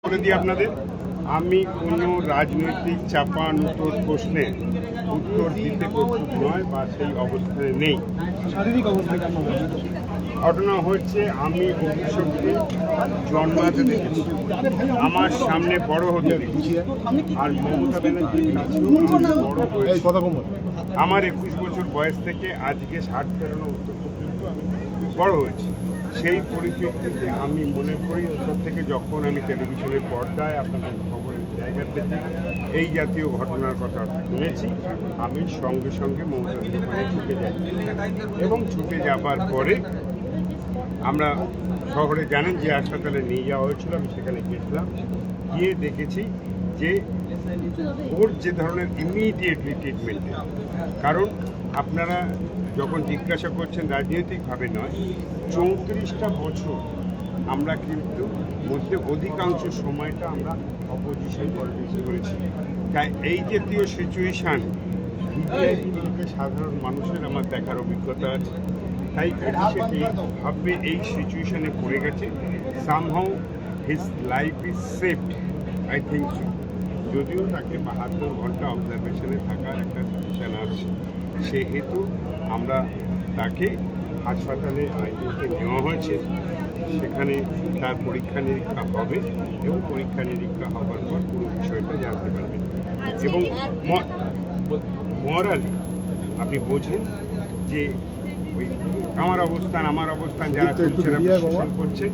বলে দিই আপনাদের, আমি কোনো রাজনৈতিক চাপানোতর প্রশ্নে উত্তর দিতে প্রস্তুত নয় বা সেই অবস্থায় নেই। শারীরিক অবস্থা কেমন? ঘটনা হচ্ছে আমি অভিষেককে জন্মাতে দেখেছি, আমার সামনে বড় হতে দেখেছি, আর মমতা ব্যানার্জির কাছেও বড় হয়েছে। আমার 21 বছর বয়স থেকে আজকে 60 পেরোনো উত্তর পর্যন্ত আমি বড় হয়েছি। সেই পরিপ্রেক্ষিতে আমি মনে করি ওপর থেকে যখন আমি টেলিভিশনের পর্দায় আপনাদের খবরের জায়গা থেকে এই জাতীয় ঘটনার কথা শুনেছি, আমি সঙ্গে সঙ্গে মমতার দোকানে ছুটে যাই এবং ছুটে যাবার পরে আমরা শহরে জানেন যে হাসপাতালে নিয়ে যাওয়া হয়েছিল, আমি সেখানে গেছিলাম, গিয়ে দেখেছি যে ওর যে ধরনের ইমিডিয়েটলি ট্রিটমেন্ট, কারণ আপনারা যখন জিজ্ঞাসা করছেন রাজনৈতিকভাবে নয়, 34টা বছর আমরা কিন্তু মধ্যে অধিকাংশ সময়টা আমরা অপোজিশন পলিটিক্স করেছি। তাই এই জাতীয় সিচুয়েশান ভিভিআইপিকে সাধারণ মানুষের আমার দেখার অভিজ্ঞতা আছে। তাই অভিষেক এইভাবে এই সিচুয়েশানে পড়ে গেছে, somehow his life is saved, I think so. যদিও তাকে 72 ঘন্টা অবজারভেশনে থাকার একটা সিচুয়েশান আছে, সেহেতু আমরা তাকে হাসপাতালে আইসিইউতে নেওয়া হয়েছে। সেখানে তার পরীক্ষা নিরীক্ষা হবে এবং পরীক্ষা নিরীক্ষা হওয়ার পর পুরো বিষয়টা জানতে পারবেন। এবং মরালি আপনি বোঝেন যে ওই আমার অবস্থান যারা বিশ্লেষণ করছে,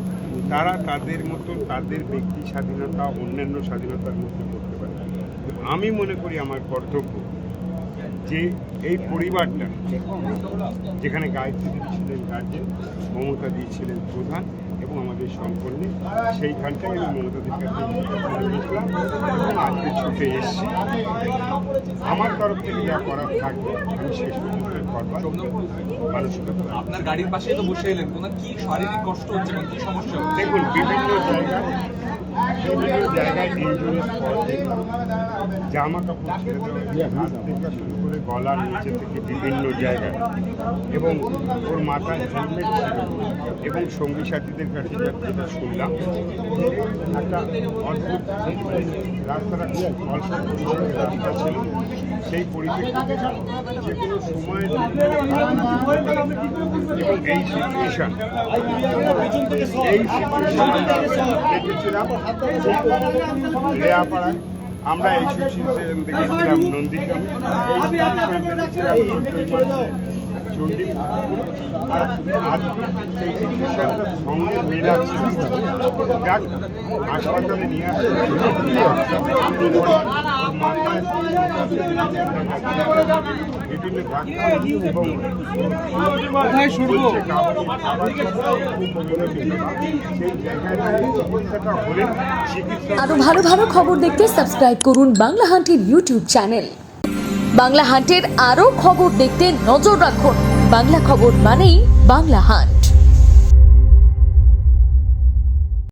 তারা তাদের মতো তাদের ব্যক্তি স্বাধীনতা অন্যান্য স্বাধীনতার মধ্যে করতে পারে। আমি মনে করি আমার কর্তব্য যে এই পরিবারটা, যেখানে গায়ত্রী ছিলেন গার্জেন, মমতা দিয়েছিলেন প্রধান এবং আমাদের সম্পন্নে, সেইখানটায় আমি মমতাদের কাছে গেছিলাম এবং আজকে ছুটে এসেছি। আমার তরফ থেকে যা করার থাকবে আমি শেষ পর্যন্ত করবার মানসিকতা। আপনার গাড়ির পাশে তো বসে এলেন, ওনার কি শারীরিক কষ্ট হচ্ছে বা কি সমস্যা হচ্ছে? দেখুন, বিভিন্ন জায়গায় ইনজুরির পর জামা কাপড় ছেড়ে দেওয়া, হাত থেকে শুরু করে গলার নিচে থেকে বিভিন্ন জায়গায়, এবং ওর মাথায় হেলমেট ছিল, এবং সঙ্গী সাথীদের কাছে যেটা শুনলাম একটা অদ্ভুত রাস্তাটা খুব অল্প রাস্তা ছিল, সেই পরিপ্রেক্ষিতে যে কোনো সময় এবং এই সিচুয়েশন দেখেছিলাম রেয়াপাড়ায়, আমরা এই সিচুয়েশন দেখেছিলাম নন্দীগ্রামে, চণ্ডী, আর আজকে সেই সিচুয়েশনটা সঙ্গে মেলাচ্ছি। যাক, হাসপাতালে নিয়ে আসছে বিভিন্ন ডাক্তার এবং আরো ভালো ভালো খবর দেখতে সাবস্ক্রাইব করুন বাংলা হান্টের ইউটিউব চ্যানেল। বাংলা হান্টের আরো খবর দেখতে নজর রাখুন। বাংলা খবর মানেই বাংলা হান্ট।